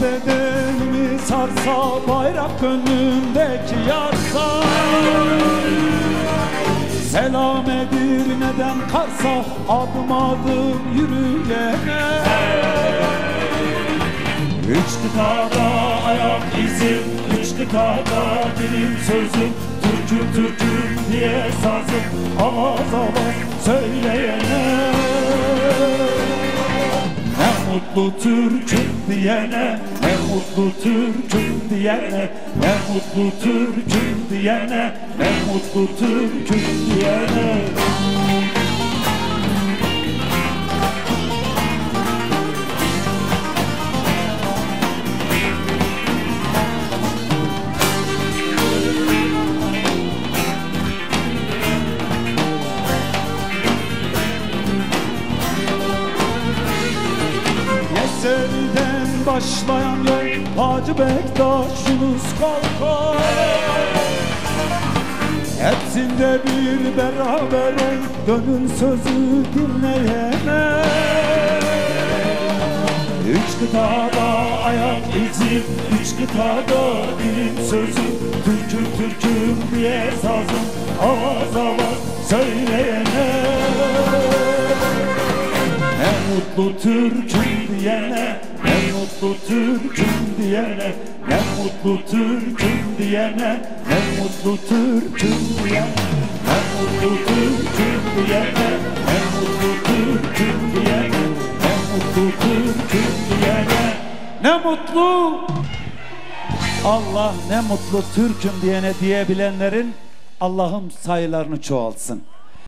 bedenimi sarsa, bayrak gönlümdeki yarsa, selam Edirne'den Kars'a adım adım yürüyene. Üç kıtada ayak izim, üç kıtada dilim sözüm, Türk'üm Türk'üm diye sazım, avaz avaz söyleyene. Ne mutlu Türk'üm diyene, ne mutlu Türk'üm diyene, ne mutlu Türk'üm diyene, ne mutlu Türk'üm diyene. Seriden başlayan yol Hacı Bektaş, Yunus Kalkar, hepsinde bir beraber ol, gönül sözü dinleyene. Üç kıtada ayak izim, üç kıtada dilim sözüm, Türk'üm Türk'üm diye sazım, avaz avaz söyleyene. Ne mutlu Türk'üm diyene, ne mutlu Türk'üm diyene, ne mutlu Türk'üm diyene, ne mutlu Türk'üm diyene, ne mutlu Türk'üm diyene, ne mutlu Türk'üm diyene, ne mutlu Türk'üm diyene. Ne mutlu Allah, ne mutlu Türk'üm diyene diyebilenlerin Allah'ım sayılarını çoğaltsın.